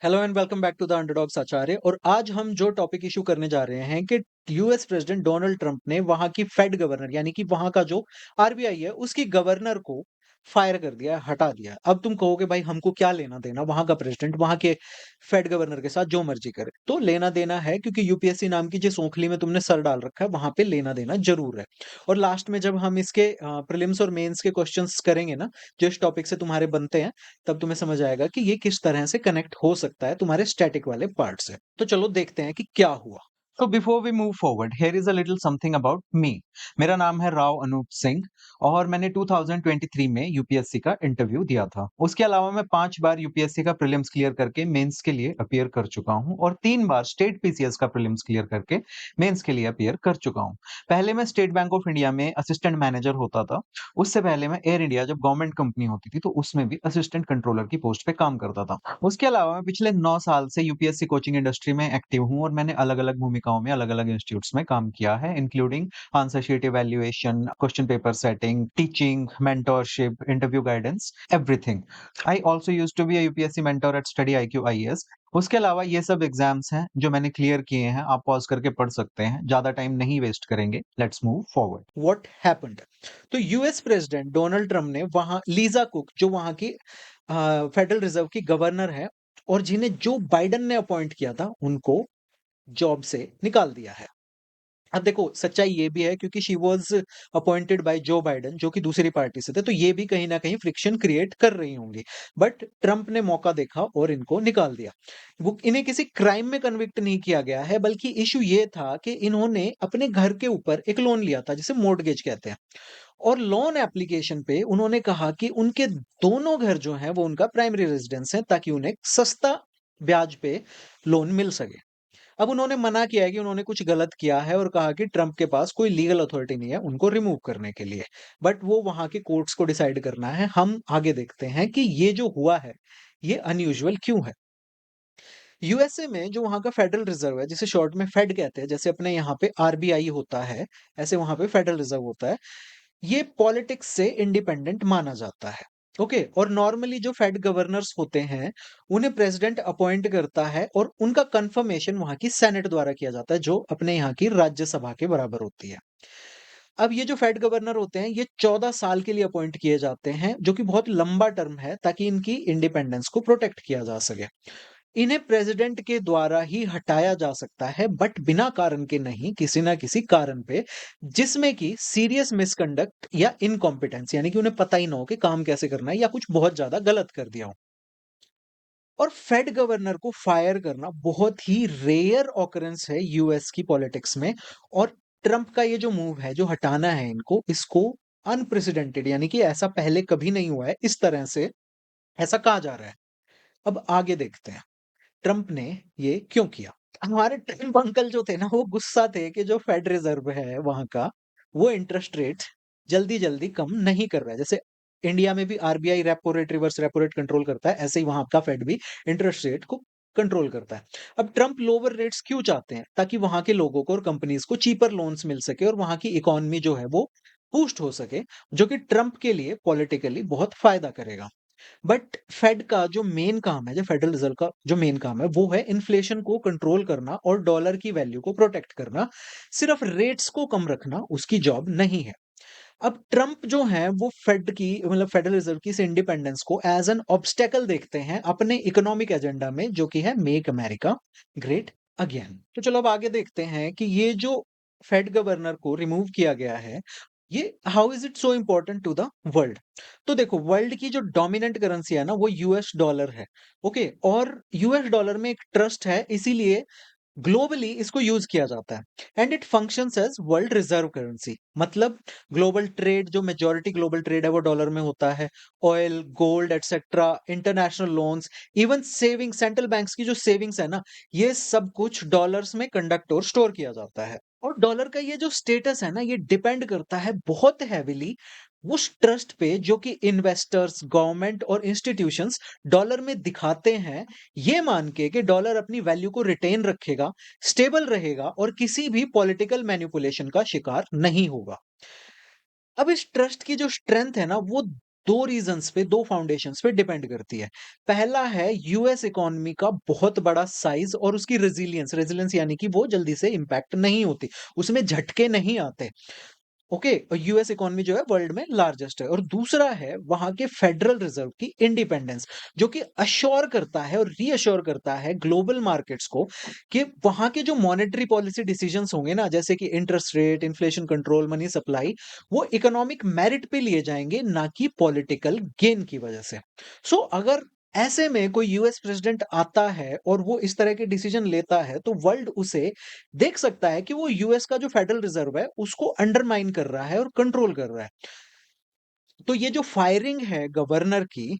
Hello and welcome back to the underdogs Acharya. और आज हम जो टॉपिक इशू करने जा रहे हैं कि यूएस प्रेसिडेंट डोनाल्ड ट्रंप ने वहां की फेड गवर्नर यानी कि वहां का जो आरबीआई है उसकी गवर्नर को फायर कर दिया है, हटा दिया है। अब तुम कहोगे भाई हमको क्या लेना देना, वहां का प्रेसिडेंट वहां के फेड गवर्नर के साथ जो मर्जी करे। तो लेना देना है, क्योंकि यूपीएससी नाम की जिस ओखली में तुमने सर डाल रखा है वहां पे लेना देना जरूर है। और लास्ट में जब हम इसके प्रीलिम्स और मेंस के क्वेश्चंस करेंगे ना, जो इस टॉपिक से तुम्हारे बनते हैं, तब तुम्हें समझ आएगा कि ये किस तरह से कनेक्ट हो सकता है तुम्हारे स्टैटिक वाले पार्ट से। तो चलो देखते हैं कि क्या हुआ। तो before we move forward, here is a little something about me. मेरा नाम है राव अनूप सिंह और मैंने 2023 में यूपीएससी का इंटरव्यू दिया था। उसके अलावा मैं 5 बार यूपीएससी का प्रीलिम्स क्लियर करके मेंस के लिए अपीयर कर चुका हूं और 3 बार स्टेट पीसीएस का प्रीलिम्स क्लियर करके मेंस के लिए अपीयर कर चुका हूं। पहले मैं स्टेट बैंक ऑफ इंडिया में असिस्टेंट मैनेजर होता था। उससे पहले मैं एयर इंडिया जब गवर्नमेंट कंपनी होती थी तो उसमें भी असिस्टेंट कंट्रोलर की पोस्ट पे काम करता था। उसके अलावा मैं पिछले 9 साल से यूपीएससी कोचिंग इंडस्ट्री में एक्टिव हूं और मैंने अलग-अलग भूमिकाओं में अलग-अलग इंस्टीट्यूट्स में काम किया है, including answer sheet evaluation, question paper setting, teaching, mentorship, interview guidance, everything. I also used to be a UPSC mentor at Study IQ IAS. उसके अलावा ये सब एग्जाम्स हैं जो मैंने क्लियर किए हैं, आप पॉज करके पढ़ सकते हैं, ज्यादा टाइम नहीं वेस्ट करेंगे। Let's move forward. What happened? तो यूएस प्रेसिडेंट डोनाल्ड ट्रम्प ने वहां लीजा कुक, जो वहां की फेडरल रिजर्व की गवर्नर है और जिन्हें जो बाइडेन ने अपॉइंट किया था, उनको जॉब से निकाल दिया है। अब देखो, सच्चाई ये भी है क्योंकि she was appointed by Joe Biden, जो कि दूसरी पार्टी से थे, तो ये भी कहीं ना कहीं फ्रिक्शन क्रिएट कर रही होंगी। बट ट्रंप ने मौका देखा और इनको निकाल दिया। वो इन्हें किसी क्राइम में कन्विक्ट नहीं किया गया है, बल्कि इशू ये था कि इन्होंने अपने घर के ऊपर एक लोन लिया था जिसे मोर्टगेज कहते हैं। और लोन एप्लीकेशन पे उन्होंने कहा कि उनके दोनों घर जो हैं वो उनका प्राइमरी रेजिडेंस है, ताकि उन्हें सस्ता ब्याज पे लोन मिल सके। अब उन्होंने मना किया है कि उन्होंने कुछ गलत किया है और कहा कि ट्रंप के पास कोई लीगल अथॉरिटी नहीं है उनको रिमूव करने के लिए। बट वो वहां के कोर्ट्स को डिसाइड करना है। हम आगे देखते हैं कि ये जो हुआ है ये अनयूजुअल क्यों है। यूएसए में जो वहां का फेडरल रिजर्व है, जिसे शॉर्ट में फेड कहते हैं, जैसे अपने यहाँ पे आरबीआई होता है, ऐसे वहां पे फेडरल रिजर्व होता है। ये पॉलिटिक्स से इंडिपेंडेंट माना जाता है। ओके। और नॉर्मली जो फेड गवर्नर्स होते हैं उन्हें प्रेसिडेंट अपॉइंट करता है और उनका कंफर्मेशन वहां की सेनेट द्वारा किया जाता है, जो अपने यहाँ की राज्यसभा के बराबर होती है। अब ये जो फेड गवर्नर होते हैं ये 14 साल के लिए अपॉइंट किए जाते हैं, जो कि बहुत लंबा टर्म है, ताकि इनकी इंडिपेंडेंस को प्रोटेक्ट किया जा सके। इन्हें प्रेसिडेंट के द्वारा ही हटाया जा सकता है, बट बिना कारण के नहीं, किसी ना किसी कारण पे, जिसमें कि सीरियस मिसकंडक्ट या इनकॉम्पिटेंस, यानी कि उन्हें पता ही ना हो कि काम कैसे करना है या कुछ बहुत ज्यादा गलत कर दिया हो। और फेड गवर्नर को फायर करना बहुत ही रेयर ऑकरेंस है यूएस की पॉलिटिक्स में। और ट्रंप का ये जो मूव है, जो हटाना है इनको, इसको अनप्रेसिडेंटेड, यानी कि ऐसा पहले कभी नहीं हुआ है इस तरह से, ऐसा कहा जा रहा है। अब आगे देखते हैं ट्रंप ने ये क्यों किया। हमारे ट्रंप अंकल जो थे ना, वो गुस्सा थे कि जो फेड रिजर्व है वहां का, वो इंटरेस्ट रेट जल्दी जल्दी कम नहीं कर रहा है। जैसे इंडिया में भी RBI repo rate, reverse repo rate control करता है, ऐसे ही वहां का फेड भी इंटरेस्ट रेट को कंट्रोल करता है। अब ट्रंप लोअर रेट्स क्यों चाहते हैं? ताकि वहां के लोगों को और कंपनीज को चीपर लोन्स मिल सके और वहां की इकोनॉमी जो है वो बूस्ट हो सके, जो कि ट्रंप के लिए पॉलिटिकली बहुत फायदा करेगा। बट फेड का जो मेन काम है, जो फेडरल रिजर्व का जो मेन काम है, वो है इन्फ्लेशन को कंट्रोल करना और डॉलर की वैल्यू को प्रोटेक्ट करना। सिर्फ रेट्स को कम रखना उसकी जॉब नहीं है। अब ट्रंप जो है वो फेड की, मतलब फेडरल रिजर्व की, इस इंडिपेंडेंस को एज एन ऑब्स्टेकल देखते हैं अपने इकोनॉमिक एजेंडा में, जो कि है मेक अमेरिका ग्रेट अगेन। तो चलो अब आगे देखते हैं कि ये जो फेड गवर्नर को रिमूव किया गया है, ये how is it so important to the world. तो देखो, वर्ल्ड की जो डोमिनेंट करेंसी है ना, वो यूएस डॉलर है। ओके। और यूएस डॉलर में एक ट्रस्ट है, इसीलिए ग्लोबली इसको यूज किया जाता है। And it functions as world reserve currency. मतलब ग्लोबल ट्रेड, जो मेजॉरिटी ग्लोबल ट्रेड है वो डॉलर में होता है। Oil, gold, etcetera, international loans, even saving, central banks की जो सेविंग्स है ना, ये सब कुछ डॉलर्स में कंडक्ट और स्टोर किया जाता है। और डॉलर का ये जो स्टेटस है ना, ये डिपेंड करता है बहुत हैविली उस ट्रस्ट पे जो कि इन्वेस्टर्स, गवर्नमेंट और इंस्टीट्यूशंस डॉलर में दिखाते हैं, ये मान के कि डॉलर अपनी वैल्यू को रिटेन रखेगा, स्टेबल रहेगा और किसी भी पॉलिटिकल मैनिपुलेशन का शिकार नहीं होगा। अब इस ट्रस्ट की जो स्ट्रेंथ है ना, वो 2 रीज़न्स पे, 2 फाउंडेशंस पे डिपेंड करती है। पहला है यूएस इकोनॉमी का बहुत बड़ा साइज़ और उसकी रेज़िलियंस, रेज़िलियंस यानी कि वो जल्दी से इम्पैक्ट नहीं होती, उसमें झटके नहीं आते। ओके, और यूएस इकोनॉमी जो है वर्ल्ड में लार्जेस्ट है। और दूसरा है वहां के फेडरल रिजर्व की इंडिपेंडेंस, जो कि अश्योर करता है और रीअश्योर करता है ग्लोबल मार्केट्स को कि वहां के जो मॉनेटरी पॉलिसी डिसीजंस होंगे ना, जैसे कि interest rate, inflation control, money supply, वो इकोनॉमिक मेरिट पे लिए जाएंगे, ना कि पॉलिटिकल गेन की वजह से। सो अगर ऐसे में कोई यूएस प्रेसिडेंट आता है और वो इस तरह के डिसीजन लेता है, तो वर्ल्ड उसे देख सकता है कि वो यूएस का जो फेडरल रिजर्व है उसको अंडरमाइन कर रहा है और कंट्रोल कर रहा है। तो ये जो फायरिंग है गवर्नर की,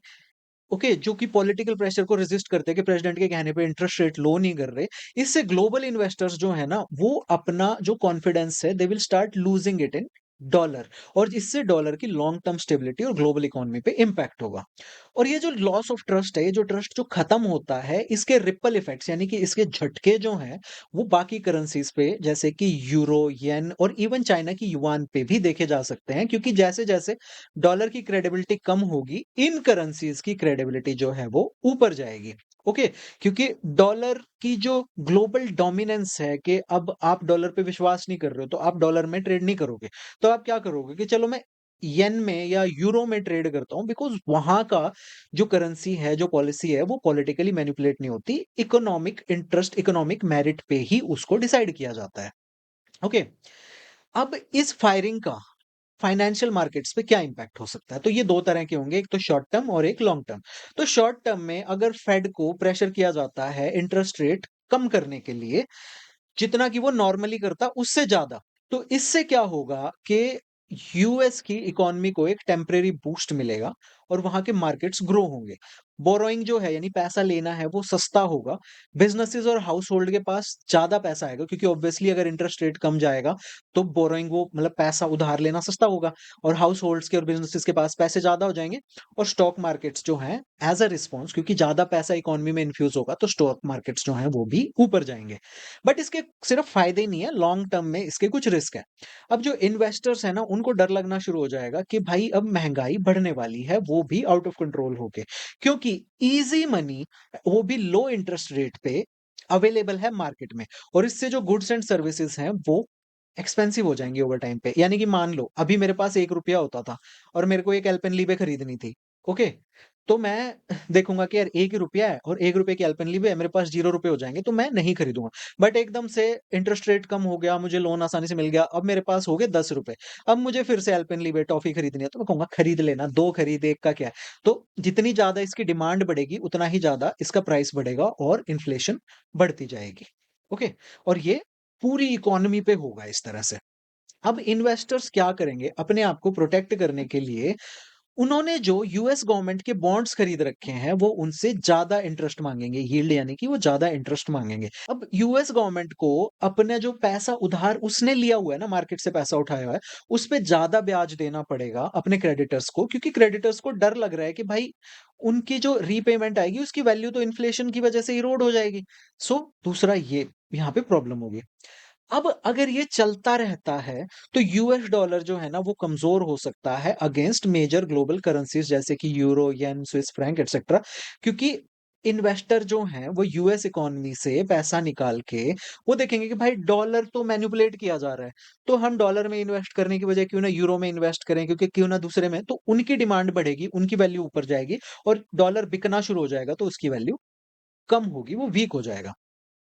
ओके, जो कि पॉलिटिकल प्रेशर को रेजिस्ट करते हैं कि प्रेसिडेंट के कहने पे इंटरेस्ट रेट लो नहीं कर रहे, इससे ग्लोबल इन्वेस्टर्स जो है ना, वो अपना जो कॉन्फिडेंस है, they will start losing it in dollar. और इससे डॉलर की लॉन्ग टर्म स्टेबिलिटी और ग्लोबल इकोनॉमी पे इंपैक्ट होगा। और ये जो लॉस ऑफ ट्रस्ट है, ये जो ट्रस्ट जो खत्म होता है, इसके रिपल इफेक्ट्स यानी कि इसके झटके जो हैं, वो बाकी करेंसीज पे जैसे कि यूरो, येन और इवन चाइना की युआन पे भी देखे जा सकते हैं, क्योंकि जैसे जैसे डॉलर की क्रेडिबिलिटी कम होगी, इन करेंसीज की क्रेडिबिलिटी जो है वो ऊपर जाएगी। ओके, क्योंकि डॉलर की जो ग्लोबल डोमिनेंस है कि अब आप डॉलर पे विश्वास नहीं कर रहे हो, तो आप डॉलर में ट्रेड नहीं करोगे। तो आप क्या करोगे कि चलो मैं येन में या यूरो में ट्रेड करता हूं, बिकॉज वहां का जो करेंसी है, जो पॉलिसी है, वो पॉलिटिकली मैनिपुलेट नहीं होती, इकोनॉमिक इंटरेस्ट, इकोनॉमिक मेरिट पे ही उसको डिसाइड किया जाता है। ओके, अब इस फायरिंग का फाइनेंशियल मार्केट्स पे क्या इंपैक्ट हो सकता है? तो ये 2 तरह के होंगे, एक तो शॉर्ट टर्म और एक लॉन्ग टर्म। तो शॉर्ट टर्म में अगर फेड को प्रेशर किया जाता है इंटरेस्ट रेट कम करने के लिए, जितना कि वो नॉर्मली करता उससे ज्यादा, तो इससे क्या होगा कि यूएस की इकोनॉमी को एक टेम्परेरी बूस्ट मिलेगा और वहां के मार्केट्स ग्रो होंगे। बोरोइंग जो है यानी पैसा लेना है वो सस्ता होगा। बिजनेसेस और हाउस होल्ड के पास ज्यादा पैसा आएगा, क्योंकि ऑब्वियसली अगर इंटरेस्ट रेट कम जाएगा तो बोरोइंग, वो मतलब पैसा उधार लेना सस्ता होगा, और हाउस होल्ड्स के और बिजनेसेस के पास पैसे ज्यादा हो जाएंगे। और स्टॉक मार्केट्स जो हैं एज अ रिस्पॉन्स, क्योंकि ज्यादा पैसा इकोनॉमी में इन्फ्यूज होगा, तो स्टॉक मार्केट्स जो हैं वो भी ऊपर जाएंगे। बट इसके सिर्फ फायदे ही नहीं है, लॉन्ग टर्म में इसके कुछ रिस्क है। अब जो इन्वेस्टर्स है ना, उनको डर लगना शुरू हो जाएगा कि भाई अब महंगाई बढ़ने वाली है, वो भी आउट ऑफ कंट्रोल होके, क्योंकि इजी मनी, वो भी लो इंटरेस्ट रेट पे अवेलेबल है मार्केट में। और इससे जो गुड्स एंड सर्विसेज हैं वो एक्सपेंसिव हो जाएंगी ओवर टाइम पे। यानी कि मान लो अभी मेरे पास 1 रुपया होता था और मेरे को एक एल्पेनलीबे खरीदनी थी। ओके, तो मैं देखूंगा कि यार 1 ही रुपया है और 1 रुपए की एल्पेनलीबे है, मेरे पास 0 रुपए हो जाएंगे, तो मैं नहीं खरीदूंगा। बट एकदम से इंटरेस्ट रेट कम हो गया, मुझे लोन आसानी से मिल गया, अब मेरे पास हो गए 10 रुपए। अब मुझे फिर से एल्पेनलीबे टॉफी खरीदनी है, तो मैं कहूंगा खरीद लेना, दो खरीद एक का क्या है। तो जितनी ज्यादा इसकी डिमांड बढ़ेगी, उतना ही ज्यादा इसका प्राइस बढ़ेगा और इन्फ्लेशन बढ़ती जाएगी। ओके, और ये पूरी इकोनॉमी पे होगा इस तरह से। अब इन्वेस्टर्स क्या करेंगे अपने आप को प्रोटेक्ट करने के लिए? उन्होंने जो यूएस गवर्नमेंट के बॉन्ड्स खरीद रखे हैं, वो उनसे ज्यादा इंटरेस्ट मांगेंगे, यील्ड यानी कि वो ज्यादा इंटरेस्ट मांगेंगे। अब यूएस गवर्नमेंट को अपने जो पैसा उधार उसने लिया हुआ है ना, मार्केट से पैसा उठाया हुआ है, उस पे ज्यादा ब्याज देना पड़ेगा अपने क्रेडिटर्स को, क्योंकि क्रेडिटर्स को डर लग रहा है कि भाई उनकी जो रीपेमेंट आएगी उसकी वैल्यू तो इन्फ्लेशन की वजह से इरोड हो जाएगी। सो दूसरा ये यहाँ पे प्रॉब्लम होगी। अब अगर ये चलता रहता है, तो यूएस डॉलर जो है ना, वो कमजोर हो सकता है अगेंस्ट मेजर ग्लोबल करेंसीज जैसे कि यूरो, येन, स्विस फ्रैंक एक्सेट्रा। क्योंकि इन्वेस्टर जो हैं वो यूएस इकोनॉमी से पैसा निकाल के वो देखेंगे कि भाई डॉलर तो मैनिपुलेट किया जा रहा है, तो हम डॉलर में इन्वेस्ट करने की बजाय क्यों ना यूरो में इन्वेस्ट करें, क्योंकि क्यों ना दूसरे में, तो उनकी डिमांड बढ़ेगी, उनकी वैल्यू ऊपर जाएगी और डॉलर बिकना शुरू हो जाएगा, तो उसकी वैल्यू कम होगी, वो वीक हो जाएगा।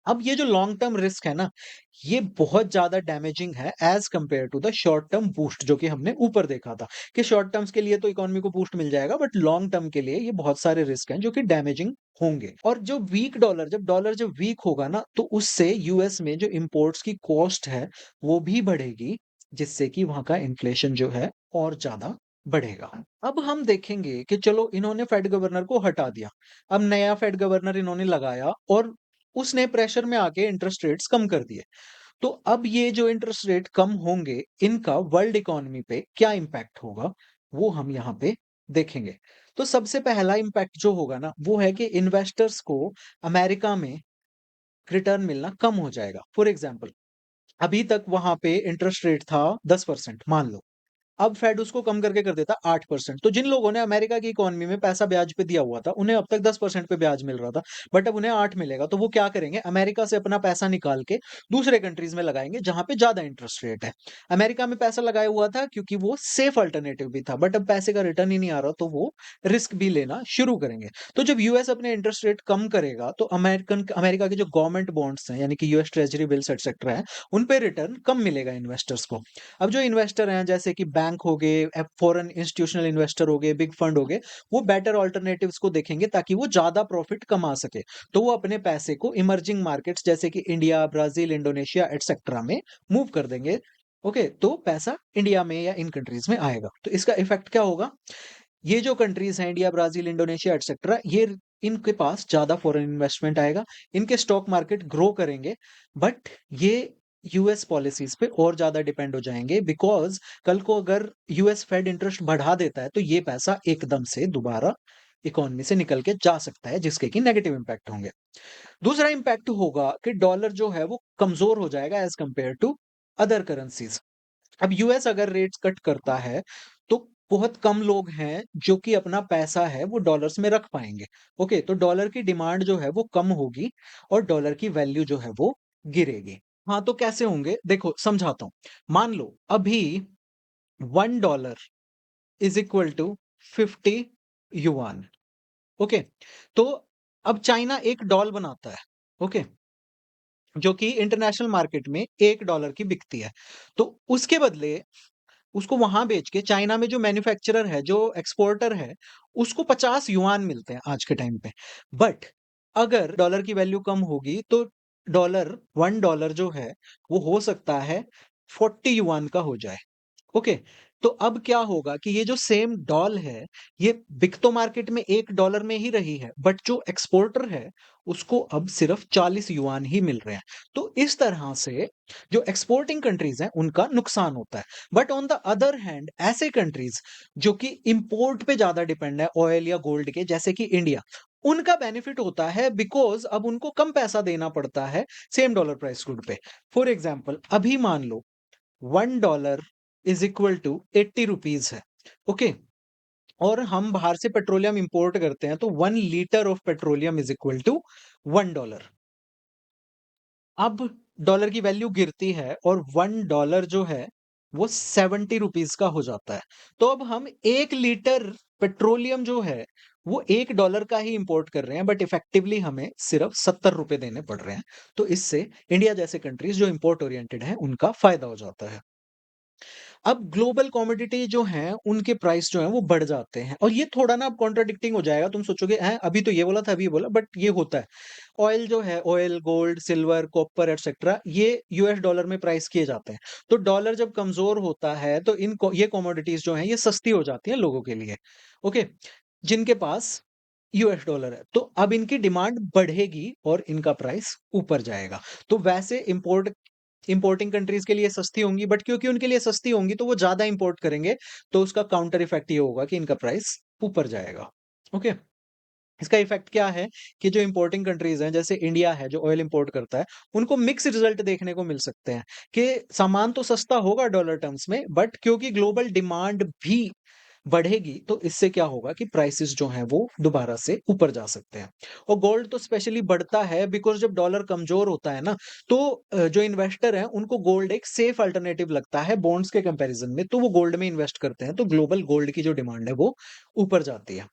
अब ये जो लॉन्ग टर्म रिस्क है ना, ये बहुत ज्यादा डैमेजिंग है as compare to the short term boost, जो कि हमने ऊपर देखा था कि शॉर्ट टर्म्स के लिए तो इकोनॉमी को बूस्ट मिल जाएगा, बट लॉन्ग टर्म के लिए ये बहुत सारे रिस्क हैं जो कि डैमेजिंग होंगे। और जो वीक डॉलर, जब डॉलर जब वीक होगा ना, तो उससे यूएस में जो इंपोर्ट्स की कॉस्ट है वो भी बढ़ेगी, जिससे कि वहां का इन्फ्लेशन जो है और ज्यादा बढ़ेगा। अब हम देखेंगे कि चलो इन्होंने फेड गवर्नर को हटा दिया, अब नया फेड गवर्नर इन्होंने लगाया और उसने प्रेशर में आके इंटरेस्ट रेट्स कम कर दिए। तो अब ये जो इंटरेस्ट रेट कम होंगे, इनका वर्ल्ड इकोनॉमी पे क्या इंपैक्ट होगा, वो हम यहाँ पे देखेंगे। तो सबसे पहला इंपैक्ट जो होगा ना, वो है कि इन्वेस्टर्स को अमेरिका में रिटर्न मिलना कम हो जाएगा। फॉर एग्जाम्पल, अभी तक वहां पे इंटरेस्ट रेट था 10% मान लो, अब फेड उसको कम करके कर देता 8%। तो जिन लोगों ने अमेरिका की इकोनॉमी में पैसा ब्याज पे दिया हुआ था, उन्हें अब तक 10% पे ब्याज मिल रहा था, बट अब उन्हें 8 मिलेगा। तो वो क्या करेंगे, अमेरिका से अपना पैसा निकाल के दूसरे कंट्रीज में लगाएंगे जहां पे ज्यादा इंटरेस्ट रेट है। अमेरिका में पैसा लगाया हुआ था क्योंकि वो सेफ अल्टरनेटिव भी था, बट अब पैसे का रिटर्न ही नहीं आ रहा, तो वो रिस्क भी लेना शुरू करेंगे। तो जब यूएस अपने इंटरेस्ट रेट कम करेगा, तो अमेरिका के जो गवर्नमेंट बॉन्ड्स हैं, यानी कि यूएस ट्रेजरी बिल्स एक्सेट्रा है, उन पे रिटर्न कम मिलेगा इन्वेस्टर्स को। अब जो इन्वेस्टर हैं, जैसे कि बैंक हो गए, फॉरेन इंस्टीट्यूशनल इन्वेस्टर हो गए, बिग फंड हो गए, वो बेटर ऑल्टरनेटिव्स को देखेंगे ताकि वो ज्यादा प्रॉफिट कमा सके। तो वो अपने पैसे को इमर्जिंग मार्केट्स जैसे कि इंडिया, ब्राजील, इंडोनेशिया एटसेट्रा में मूव कर देंगे। ओके, तो पैसा इंडिया में या इन कंट्रीज में आएगा। तो इसका इफेक्ट क्या होगा, ये जो कंट्रीज हैं इंडिया, ब्राजील, इंडोनेशिया एटसेट्रा, ये इनके पास ज्यादा फॉरेन इन्वेस्टमेंट आएगा, इनके स्टॉक मार्केट ग्रो करेंगे, बट ये यूएस पॉलिसीज पे और ज्यादा डिपेंड हो जाएंगे, बिकॉज कल को अगर यूएस फेड इंटरेस्ट बढ़ा देता है तो ये पैसा एकदम से दोबारा इकोनॉमी से निकल के जा सकता है, जिसके कि नेगेटिव इंपैक्ट होंगे। दूसरा इंपैक्ट होगा कि डॉलर जो है वो कमजोर हो जाएगा as compare to other currencies. अब यूएस अगर रेट्स कट करता है, तो बहुत कम लोग हैं जो कि अपना पैसा है वो डॉलर्स में रख पाएंगे। ओके, तो डॉलर की डिमांड जो है वो कम होगी और डॉलर की वैल्यू जो है वो गिरेगी। हाँ, तो कैसे होंगे, देखो समझाता हूं। मान लो अभी $1 is equal to 50 yuan. Okay, तो अब चाइना एक डॉल बनाता है, ओके, जो कि इंटरनेशनल मार्केट में $1 की बिकती है। तो उसके बदले उसको वहां बेच के चाइना में जो मैन्युफैक्चरर है, जो एक्सपोर्टर है, उसको 50 युआन मिलते हैं आज के टाइम पे। बट अगर डॉलर की वैल्यू कम होगी तो $1 जो है वो हो सकता है 40 युआन का हो जाए। ओके, तो अब क्या होगा कि ये जो सेम डॉल है, ये बिक तो मार्केट में $1 में ही रही है, बट जो एक्सपोर्टर है उसको अब सिर्फ 40 युआन ही मिल रहे हैं। तो इस तरह से जो एक्सपोर्टिंग कंट्रीज हैं उनका नुकसान होता है। But on the other hand ऐसे कंट्रीज जो कि इंपोर्ट पे ज्यादा डिपेंड है, ऑयल या गोल्ड के, जैसे कि इंडिया, उनका बेनिफिट होता है, बिकॉज अब उनको कम पैसा देना पड़ता है सेम डॉलर प्राइस क्रूड पे। फॉर एग्जाम्पल, अभी मान लो $1 इज इक्वल टू 80 रुपीज है। ओके, और हम बाहर से पेट्रोलियम इंपोर्ट करते हैं, तो 1 litre of petroleum is equal to $1। अब डॉलर की वैल्यू गिरती है और $1 जो है वो 70 रुपीज का हो जाता है। तो अब हम 1 लीटर पेट्रोलियम जो है वो $1 का ही इंपोर्ट कर रहे हैं, बट इफेक्टिवली हमें सिर्फ 70 रुपए देने पड़ रहे हैं। तो इससे इंडिया जैसे कंट्रीज जो इंपोर्ट ओरिएंटेड है उनका फायदा हो जाता है। अब ग्लोबल कमोडिटी जो हैं, उनके प्राइस जो हैं वो बढ़ जाते हैं, और ये थोड़ा ना अब कॉन्ट्राडिक्टिंग हो जाएगा। तुम सोचोगे हैं अभी तो ये बोला था, अभी ये बोला, बट ये होता है। ऑयल जो है, oil, gold, silver, copper etcetera, ये यूएस डॉलर में प्राइस किए जाते हैं। तो डॉलर जब कमजोर होता है तो ये कमोडिटीज जो हैं ये सस्ती हो जाती हैं लोगों के लिए। ओके, जिनके पास यूएस डॉलर है, तो अब इनकी डिमांड बढ़ेगी और इनका प्राइस ऊपर जाएगा। तो वैसे इंपोर्टिंग कंट्रीज के लिए सस्ती होंगी, बट क्योंकि उनके लिए सस्ती होंगी तो वो ज्यादा इंपोर्ट करेंगे, तो उसका काउंटर इफेक्ट ये होगा कि इनका प्राइस ऊपर जाएगा। ओके, इसका इफेक्ट क्या है कि जो इंपोर्टिंग कंट्रीज हैं, जैसे इंडिया है जो ऑयल इंपोर्ट करता है, उनको मिक्स रिजल्ट देखने को मिल सकते हैं कि सामान तो सस्ता होगा डॉलर टर्म्स में, बट क्योंकि ग्लोबल डिमांड भी बढ़ेगी, तो इससे क्या होगा कि प्राइसेस जो हैं वो दोबारा से ऊपर जा सकते हैं। और गोल्ड तो स्पेशली बढ़ता है, बिकॉज जब डॉलर कमजोर होता है ना, तो जो इन्वेस्टर हैं उनको गोल्ड एक सेफ अल्टरनेटिव लगता है बॉन्ड्स के कंपैरिजन में, तो वो गोल्ड में इन्वेस्ट करते हैं, तो ग्लोबल गोल्ड की जो डिमांड है वो ऊपर जाती है।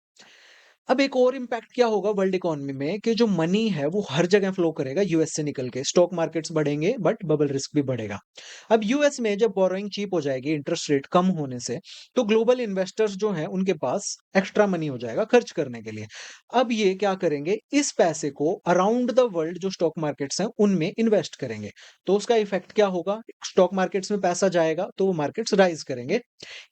अब एक और इम्पैक्ट क्या होगा वर्ल्ड इकोनॉमी में, कि जो मनी है वो हर जगह फ्लो करेगा यूएस से निकल के, स्टॉक मार्केट्स बढ़ेंगे बट बबल रिस्क भी बढ़ेगा। अब यूएस में जब बोरोइंग चीप हो जाएगी इंटरेस्ट रेट कम होने से, तो ग्लोबल इन्वेस्टर्स जो हैं उनके पास एक्स्ट्रा मनी हो जाएगा खर्च करने के लिए। अब ये क्या करेंगे, इस पैसे को अराउंड द वर्ल्ड जो स्टॉक मार्केट्स हैं उनमें इन्वेस्ट करेंगे। तो उसका इफेक्ट क्या होगा, स्टॉक मार्केट्स में पैसा जाएगा तो वो मार्केट्स राइज करेंगे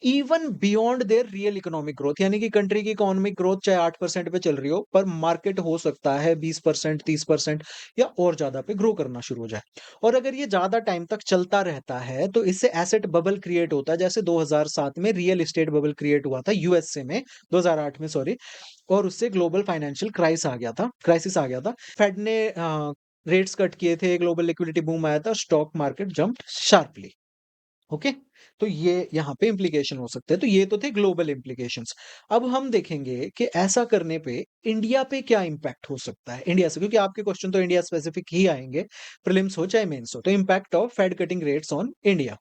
even beyond their real economic growth, यानी कि कंट्री की इकोनॉमिक ग्रोथ चाहे 8% पे चल रही हो, पर मार्केट हो सकता है 20%, 30% या और ज्यादा पे ग्रो करना शुरू हो जाए। और अगर ये ज्यादा टाइम तक चलता रहता है तो इससे एसेट बबल क्रिएट होता है, जैसे 2007 में रियल एस्टेट बबल क्रिएट हुआ था यूएसए में, 2008 में सॉरी, और उससे ग्लोबल फाइनेंशियल क्राइसिस आ गया था। फेड ने रेट्स कट किए थे, ग्लोबल लिक्विडिटी बूम आया था, stock market jumped sharply. Okay? तो ये यहाँ पे इम्प्लीकेशन हो सकते हैं। तो ये तो थे ग्लोबल इम्प्लीकेशंस। अब हम देखेंगे कि ऐसा करने पे इंडिया पे क्या इम्पैक्ट हो सकता है इंडिया से, क्योंकि आपके क्वेश्चन तो इंडिया स्पेसिफिक ही आएँगे, प्रीलिम्स हो चाहे मेंस हो। तो impact of Fed cutting rates on India.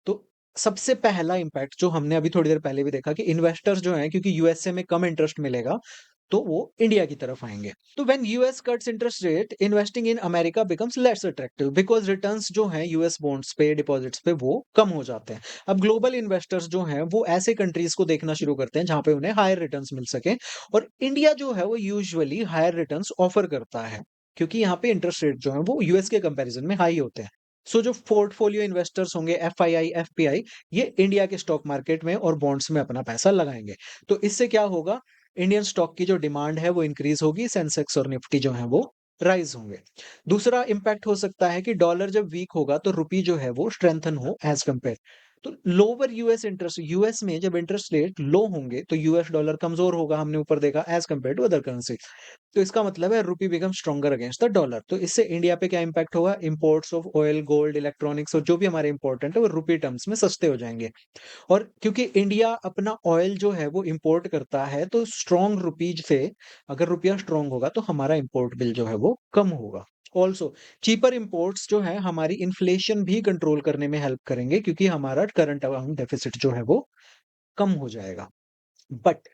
तो सबसे पहला इम्पैक्ट जो हमने अभी थोड़ी देर पहले भी देखा कि इन्वेस्टर्स जो हैं, क्योंकि यूएसए में कम इंटरेस्ट मिलेगा, तो वो इंडिया की तरफ आएँगे। तो when US cuts interest rate, investing in America becomes less attractive because returns जो हैं यूएस बॉन्ड्स पे, डिपॉजिट्स पे वो कम हो जाते हैं। अब ग्लोबल इन्वेस्टर्स जो हैं वो ऐसे कंट्रीज़ को देखना शुरू करते हैं जहाँ पे उन्हें हायर रिटर्न्स मिल सकें, और इंडिया जो है वो यूजुअली हायर रिटर्न्स ऑफर करता है, क्योंकि यहाँ पे इंटरेस्ट रेट जो है वो यूएस के कंपैरिजन में हाई होते हैं। सो जो पोर्टफोलियो इन्वेस्टर्स होंगे, एफआईआई, एफपीआई, ये इंडिया के स्टॉक मार्केट में और बॉन्ड्स में अपना पैसा लगाएँगे। तो इससे क्या होगा, इंडियन स्टॉक की जो डिमांड है वो इंक्रीज होगी, सेंसेक्स और निफ्टी जो है वो राइज होंगे। दूसरा इम्पैक्ट हो सकता है कि डॉलर जब वीक होगा तो रुपी जो है वो स्ट्रेंथन हो एज कंपेयर। तो लोअर यूएस इंटरेस्ट, यूएस में जब इंटरेस्ट रेट लो होंगे तो यूएस डॉलर कमजोर होगा, हमने ऊपर देखा, as compare to other currency. तो इसका मतलब है rupee become stronger against the dollar. तो इससे इंडिया पे क्या इंपैक्ट होगा, imports of oil, gold, electronics और जो भी हमारे इंपॉर्टेंट है वो रुपी टर्म्स में सस्ते हो जाएंगे। और क्योंकि इंडिया अपना ऑयल जो है वो इंपोर्ट करता है, तो स्ट्रॉन्ग रुपीज से अगर रुपया स्ट्रॉन्ग होगा तो हमारा इंपोर्ट बिल जो है वो कम होगा। ऑल्सो चीपर इंपोर्ट्स जो है हमारी इन्फ्लेशन भी कंट्रोल करने में हेल्प करेंगे, क्योंकि हमारा करंट अकाउंट डेफिसिट जो है वो कम हो जाएगा। बट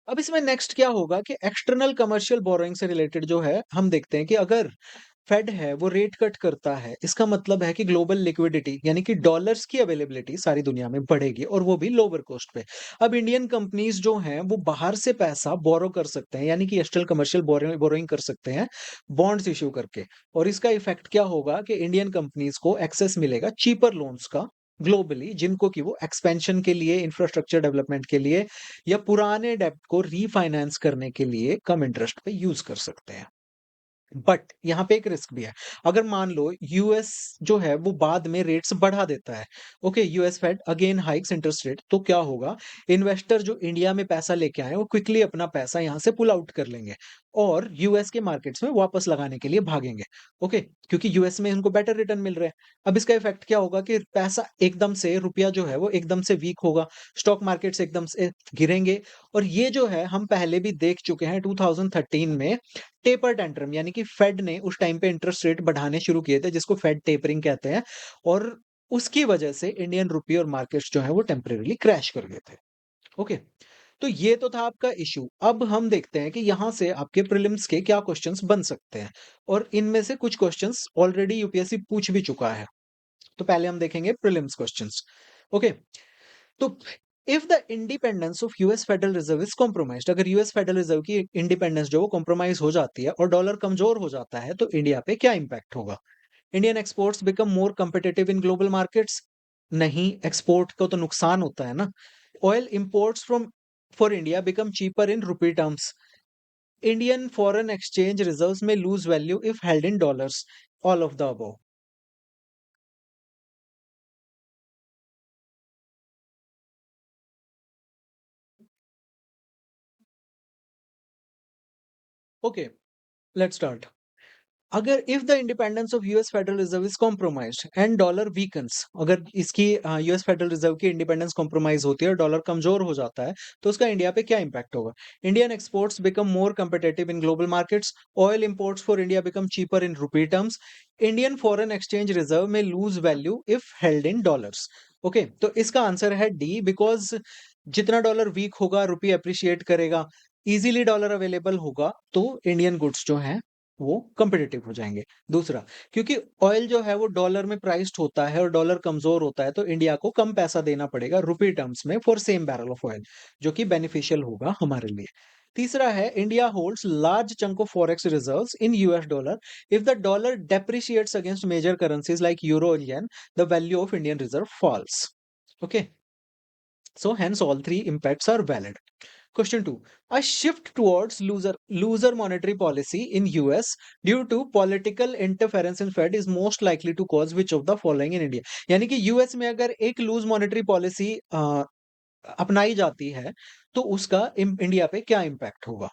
अब इसमें नेक्स्ट क्या होगा कि एक्सटर्नल कमर्शियल बोरोइंग से रिलेटेड जो है हम देखते हैं कि अगर फेड है वो रेट कट करता है, इसका मतलब है कि ग्लोबल लिक्विडिटी यानी कि डॉलर्स की अवेलेबिलिटी सारी दुनिया में बढ़ेगी, और वो भी लोअर कॉस्ट पे। अब इंडियन कंपनीज जो हैं वो बाहर से पैसा बोरो कर सकते हैं, यानी कि एक्सटर्नल कमर्शियल बोरोइंग कर सकते हैं बॉन्ड्स इश्यू करके। और इसका इफेक्ट क्या होगा कि इंडियन कंपनीज को एक्सेस मिलेगा चीपर लोन्स का ग्लोबली, जिनको कि वो एक्सपेंशन के लिए, इंफ्रास्ट्रक्चर डेवलपमेंट के लिए या पुराने डेब्ट को रीफाइनेंस करने के लिए कम इंटरेस्ट पे यूज कर सकते हैं। बट यहाँ पे एक रिस्क भी है। अगर मान लो यूएस जो है वो बाद में रेट्स बढ़ा देता है, okay, US Fed again hikes interest rate, तो क्या होगा, इन्वेस्टर जो इंडिया में पैसा लेके आए वो क्विकली अपना पैसा यहाँ से पुल आउट कर लेंगे और यूएस के मार्केट्स में वापस लगाने के लिए भागेंगे। ओके, क्योंकि यूएस में उनको बेटर रिटर्न मिल रहे हैं। अब इसका इफेक्ट क्या होगा कि पैसा एकदम से, रुपया जो है वो एकदम से वीक होगा, स्टॉक मार्केट्स एकदम से गिरेंगे। और ये जो है हम पहले भी देख चुके हैं 2013 में, टेपर टेंट्रम, यानी कि फेड ने उस टाइम पे इंटरेस्ट रेट बढ़ाने शुरू किए थे, जिसको फेड टेपरिंग कहते हैं, और उसकी वजह से इंडियन रुपी और मार्केट्स जो है वो टेम्परेरीली क्रैश कर गए थे। ओके, तो ये तो था आपका इशू। अब हम देखते हैं कि यहाँ से आपके प्रीलिम्स के क्या क्वेश्चंस बन सकते हैं, और इनमें से कुछ क्वेश्चंस ऑलरेडी यूपीएससी पूछ भी चुका है। तो पहले हम देखेंगे प्रीलिम्स क्वेश्चंस। ओके, तो if the independence of US federal reserve is compromised, अगर यूएस फेडरल रिजर्व की इंडिपेंडेंस जो वो कॉम्प्रोमाइज हो जाती है और डॉलर कमजोर हो जाता है, तो इंडिया पे क्या इंपैक्ट होगा। Indian exports become more competitive in global markets. नहीं, एक्सपोर्ट को तो नुकसान होता है ना। Oil imports from for India become cheaper in rupee terms. Indian foreign exchange reserves में lose value if held in dollars. All of the above. Okay, let's start. अगर if the independence of US federal reserve is compromised and dollar weakens, अगर इसकी US federal reserve की independence compromise होती है और dollar कमजोर हो जाता है, तो उसका इंडिया पे क्या इंपैक्ट होगा। Indian exports become more competitive in global markets. Oil imports for India become cheaper in rupee terms. Indian foreign exchange reserve में lose value if held in dollars. Okay, तो इसका आंसर है D, because जितना dollar weak होगा rupee appreciate करेगा, easily dollar available होगा, तो Indian goods जो हैं वो कम्पिटिटिव हो जाएँगे। दूसरा, क्योंकि ऑयल जो है वो डॉलर में प्राइस्ड होता है और डॉलर कमज़ोर होता है, तो इंडिया को कम पैसा देना पड़ेगा रुपी टर्म्स में for same barrel of oil, जो कि बेनिफिशियल होगा हमारे लिए। तीसरा है, India holds large chunk of forex reserves in US dollar. If the dollar depreciates against major currencies like euro और yen, the value of Indian reserve falls. Okay, so hence all three impacts are valid. Question 2. A shift towards looser monetary policy in US due to political interference in Fed is most likely to cause which of the following in India? यानी कि US में अगर एक loose monetary policy अपनाई जाती है, तो उसका इंडिया पे क्या इंपैक्ट होगा।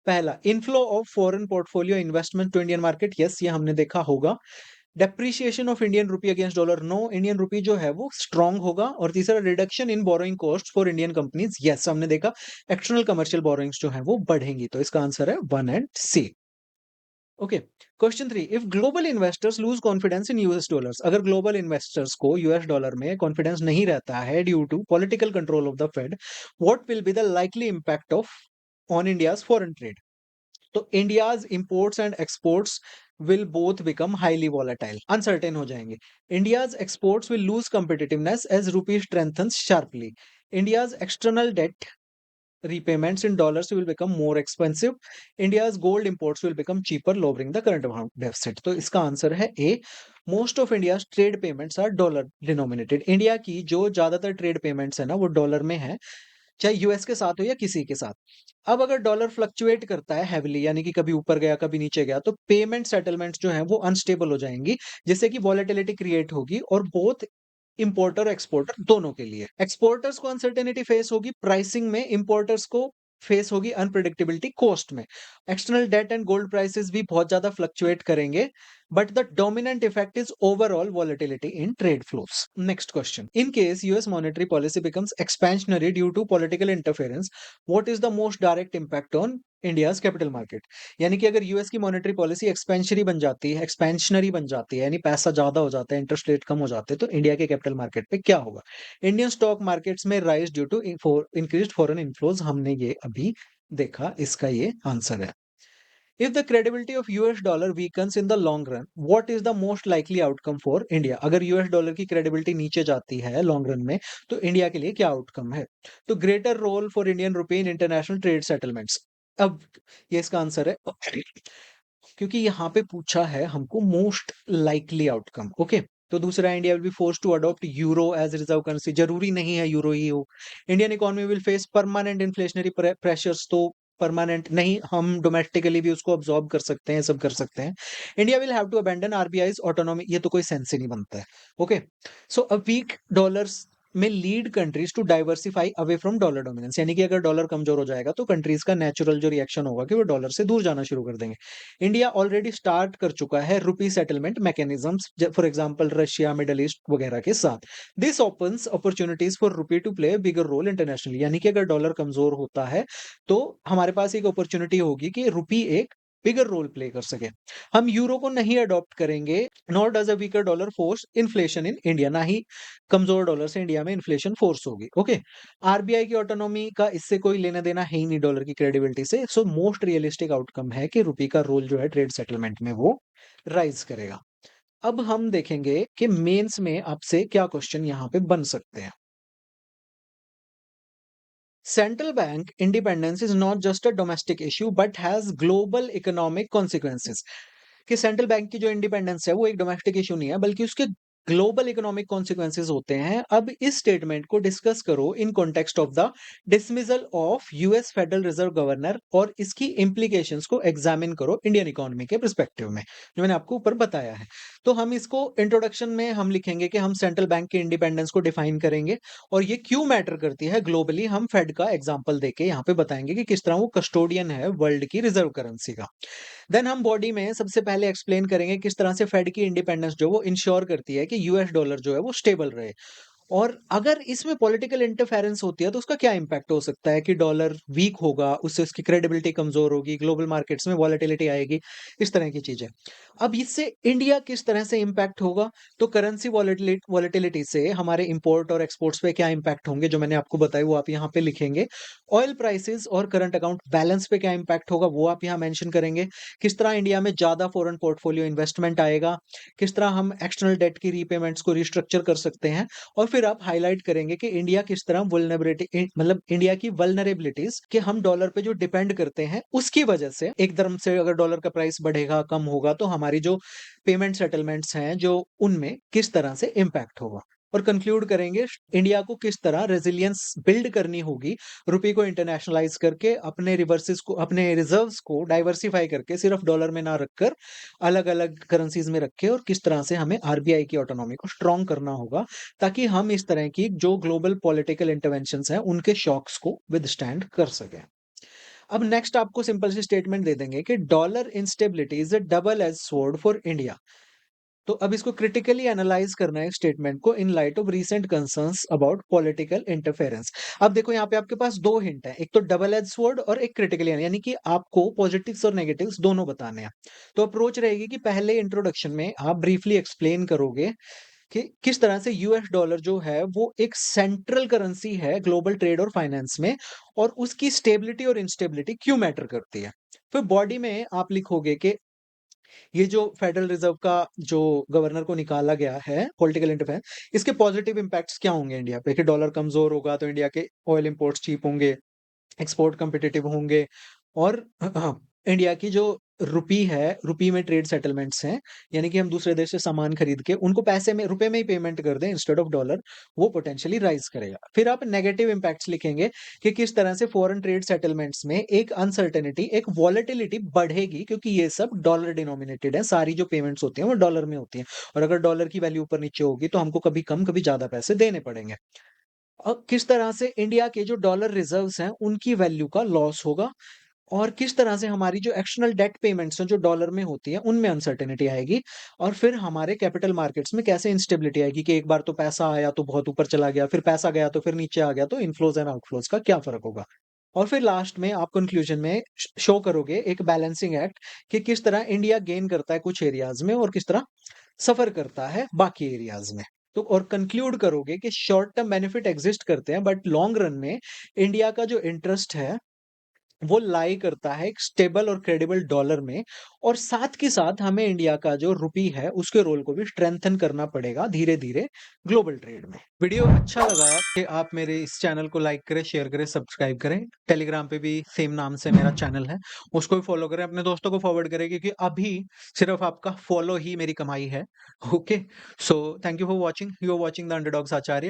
पहला, inflow of foreign portfolio investment to Indian market, yes ये हमने देखा होगा। Depreciation of Indian rupee against dollar, no, Indian rupee जो है वो स्ट्रांग होगा। और तीसरा, reduction in borrowing cost for Indian companies, yes हमने देखा एक्सटर्नल कमर्शियल बोरोइंग्स जो है वो बढ़ेंगी। तो इसका आंसर है 1 and C. Okay, question 3, if global investors lose confidence in US dollars, अगर ग्लोबल इन्वेस्टर्स को यूएस डॉलर में कॉन्फिडेंस नहीं रहता है due to political control of the Fed, what will be the likely impact of on India's foreign trade? तो India's imports and exports will both become highly volatile, uncertain हो जाएंगे। India's exports will lose competitiveness as rupee strengthens sharply. India's external debt repayments in dollars will become more expensive. India's gold imports will become cheaper, lowering the current account deficit. तो इसका answer है A, most of India's trade payments are dollar denominated. India की जो ज्यादातर trade payments है ना वो dollar में है, चाहे यूएस के साथ हो या किसी के साथ। अब अगर डॉलर फ्लक्चुएट करता है हैविली, यानी कि कभी ऊपर गया कभी नीचे गया, तो पेमेंट सेटलमेंट्स जो है वो अनस्टेबल हो जाएंगी, जिससे कि वॉलेटिलिटी क्रिएट होगी, और बोथ इंपोर्टर एक्सपोर्टर दोनों के लिए। एक्सपोर्टर्स को अनसर्टेनिटी फेस होगी प्राइसिंग में, इंपोर्टर्स को फेस होगी अनप्रेडिक्टेबिलिटी कॉस्ट में। External debt and gold prices भी बहुत ज्यादा फ्लक्चुएट करेंगे, but the dominant effect is overall volatility in trade flows. Next question. In case US monetary policy becomes expansionary due to political interference, what is the most direct impact on India's capital market? यानी कि अगर US की monetary policy expansionary बन जाती है, यानी पैसा ज्यादा हो जाता है, इंटरेस्ट रेट कम हो जाते हैं, तो इंडिया के कैपिटल मार्केट पे क्या होगा? इंडियन स्टॉक मार्केट्स में rise due to increased foreign inflows, हमने ये अभी देखा, इसका ये आंसर है। If the credibility of US dollar weakens in the long run, what is the most likely outcome for India? अगर यूएस डॉलर की क्रेडिबिलिटी नीचे जाती है लॉन्ग रन में, तो इंडिया के लिए क्या आउटकम है? तो greater role for Indian rupee in international trade settlements. अब ये इसका आंसर है, क्योंकि यहाँ पे पूछा है हमको मोस्ट लाइकली आउटकम। ओके, तो दूसरा, India will be force to adopt euro as reserve currency, जरूरी नहीं है यूरो ही हो। Indian economy will face permanent inflationary pressures, तो परमानेंट नहीं, हम डोमेस्टिकली भी उसको अब्सॉर्ब कर सकते हैं, सब कर सकते हैं। India will have to abandon RBI's autonomy, ये तो कोई सेंस ही नहीं बनता है। Okay, so a weak dollars में lead countries to diversify away from dollar dominance, यानी कि अगर डॉलर कमजोर हो जाएगा तो कंट्रीज का नेचुरल जो रिएक्शन होगा कि वो डॉलर से दूर जाना शुरू कर देंगे। इंडिया ऑलरेडी स्टार्ट कर चुका है rupee settlement mechanisms, for example Russia, Middle East वगैरह के साथ। This opens opportunities for rupee to play bigger role internationally, यानी कि अगर डॉलर कमजोर होता है तो हमारे पास एक अपॉर्चुनिटी होगी कि रुपी एक बिगर रोल प्ले कर सके। हम यूरो को नहीं अडॉप्ट करेंगे, nor does a weaker dollar force inflation in India, ना ही कमजोर डॉलर से इंडिया में इन्फ्लेशन फोर्स होगी। ओके, आरबीआई की ऑटोनॉमी का इससे कोई लेना देना है ही नहीं डॉलर की क्रेडिबिलिटी से। सो मोस्ट रियलिस्टिक आउटकम है कि रुपी का रोल जो है ट्रेड सेटलमेंट में वो राइज करेगा। अब हम देखेंगे कि मेंस में आपसे क्या क्वेश्चन यहां पे बन सकते हैं। Central bank independence is not just a domestic issue but has global economic consequences. कि सेंट्रल बैंक की जो इंडिपेंडेंस है वो एक डोमेस्टिक इशू नहीं है, बल्कि उसके ग्लोबल इकोनॉमिक कॉन्सिक्वेंसेज होते हैं। अब इस स्टेटमेंट को डिस्कस करो in context of the dismissal of US federal reserve governor, और इसकी इंप्लीकेशंस को एग्जामिन करो इंडियन इकोनॉमी के परस्पेक्टिव में, जो मैंने आपको ऊपर बताया है। तो हम इसको इंट्रोडक्शन में हम लिखेंगे कि हम सेंट्रल बैंक के इंडिपेंडेंस को डिफाइन करेंगे, और ये क्यों मैटर करती है ग्लोबली, हम फेड का एग्जाम्पल देके यहाँ पे बताएंगे कि किस तरह वो कस्टोडियन है वर्ल्ड की रिजर्व करेंसी का। देन हम बॉडी में सबसे पहले एक्सप्लेन करेंगे किस तरह से फेड की इंडिपेंडेंस जो वो इंश्योर करती है कि यूएस डॉलर जो है वो स्टेबल रहे, और अगर इसमें पॉलिटिकल इंटरफेरेंस होती है तो उसका क्या इंपैक्ट हो सकता है कि डॉलर वीक होगा, उससे उसकी क्रेडिबिलिटी कमजोर होगी, ग्लोबल मार्केट्स में वॉलेटिलिटी आएगी, इस तरह की चीजें। अब इससे इंडिया किस तरह से इंपैक्ट होगा, तो करेंसी वॉलेटिलिटी से हमारे इंपोर्ट और एक्सपोर्ट्स पे क्या इंपैक्ट होंगे, जो मैंने आपको बताया वो आप यहाँ पे लिखेंगे। ऑयल प्राइसेस और करंट अकाउंट बैलेंस पे क्या इंपैक्ट होगा वो आप यहाँ मेंशन करेंगे। किस तरह इंडिया में ज्यादा फॉरेन पोर्टफोलियो इन्वेस्टमेंट आएगा, किस तरह हम एक्सटर्नल डेट की रीपेमेंट्स को रिस्ट्रक्चर कर सकते हैं, और फिर आप हाईलाइट करेंगे कि इंडिया किस तरह वल्नरेबिलिटी, मतलब इंडिया की वल्नरेबिलिटीज कि हम डॉलर पे जो डिपेंड करते हैं उसकी वजह से एकदम से अगर डॉलर का प्राइस बढ़ेगा कम होगा तो हमारी जो पेमेंट सेटलमेंट्स हैं जो उनमें किस तरह से इम्पैक्ट होगा। और कंक्लूड करेंगे इंडिया को किस तरह रेजिलियंस बिल्ड करनी होगी, रुपये को इंटरनेशनलाइज करके अपने रिवर्सेस को, अपने रिजर्व्स को डाइवर्सिफाई करके सिर्फ डॉलर में ना रखकर अलग अलग करेंसीज में रखे, और किस तरह से हमें आरबीआई की ऑटोनॉमी को स्ट्रॉन्ग करना होगा ताकि हम इस तरह की जो ग्लोबल पॉलिटिकल इंटरवेंशंस हैं उनके शॉक्स को विदस्टैंड कर सकें। अब नेक्स्ट आपको सिंपल सी स्टेटमेंट दे देंगे कि dollar instability is a double edge sword for India. तो अब इसको क्रिटिकली एनालाइज करना है स्टेटमेंट को in light of recent concerns about political interference. अब देखो यहाँ पे आपके पास दो हिंट है, एक तो डबल एज स्वॉर्ड और एक क्रिटिकली, यानी कि आपको पॉजिटिव्स और नेगेटिव्स दोनों बताने हैं। तो अप्रोच रहेगी कि पहले इंट्रोडक्शन में आप ब्रीफली एक्सप्लेन करोगे कि किस तरह से यूएस डॉलर जो है वो एक सेंट्रल करेंसी है ग्लोबल ट्रेड और फाइनेंस में, और उसकी स्टेबिलिटी और इंस्टेबिलिटी क्यों मैटर करती है। फिर बॉडी में आप लिखोगे कि ये जो फेडरल रिजर्व का जो गवर्नर को निकाला गया है पॉलिटिकल इंटरफेरेंस, इसके पॉजिटिव इंपैक्ट्स क्या होंगे इंडिया पे, कि डॉलर कमजोर होगा तो इंडिया के ऑयल इंपोर्ट्स चीप होंगे, एक्सपोर्ट कॉम्पिटिटिव होंगे, और इंडिया की जो रुपी है, रुपी में ट्रेड सेटलमेंट्स हैं, यानी कि हम दूसरे देश से सामान खरीद के उनको पैसे में, रुपए में ही पेमेंट कर दें इंस्टेड ऑफ डॉलर, वो पोटेंशियली राइज करेगा। फिर आप नेगेटिव इंपैक्ट्स लिखेंगे कि किस तरह से फॉरेन ट्रेड सेटलमेंट्स में एक अनसर्टेनिटी, एक वॉलेटिलिटी बढ़ेगी, क्योंकि ये सब डॉलर डिनोमिनेटेड है, सारी जो पेमेंट्स होती हैं वो डॉलर में होती हैं, और अगर डॉलर की वैल्यू ऊपर नीचे होगी तो हमको कभी कम कभी ज्यादा पैसे देने पड़ेंगे। और किस तरह से इंडिया के जो डॉलर रिजर्व्स हैं उनकी वैल्यू का लॉस होगा, और किस तरह से हमारी जो एक्सटर्नल डेट पेमेंट्स हैं जो डॉलर में होती है उनमें अनसर्टेनिटी आएगी, और फिर हमारे कैपिटल मार्केट्स में कैसे इंस्टेबिलिटी आएगी कि एक बार तो पैसा आया तो बहुत ऊपर चला गया, फिर पैसा गया तो फिर नीचे आ गया, तो इनफ्लोज एंड आउटफ्लोज का क्या फर्क होगा। और फिर लास्ट में आप कंक्लूजन में शो करोगे एक बैलेंसिंग एक्ट कि किस तरह इंडिया गेन करता है कुछ एरियाज में और किस तरह सफर करता है बाकी एरियाज में। तो और कंक्लूड करोगे कि शॉर्ट टर्म बेनिफिट एग्जिस्ट करते हैं, बट लॉन्ग रन में इंडिया का जो इंटरेस्ट है वो लाई करता है एक स्टेबल और क्रेडिबल डॉलर में, और साथ के साथ हमें इंडिया का जो रुपी है उसके रोल को भी स्ट्रेंथन करना पड़ेगा धीरे धीरे ग्लोबल ट्रेड में। वीडियो अच्छा लगा कि आप मेरे इस चैनल को लाइक करें, शेयर करें, सब्सक्राइब करें। टेलीग्राम पे भी सेम नाम से मेरा चैनल है, उसको भी फॉलो करें, अपने दोस्तों को फॉरवर्ड करें, क्योंकि अभी सिर्फ आपका फॉलो ही मेरी कमाई है। Okay, so thank you for watching, you are watching the underdogs Acharya.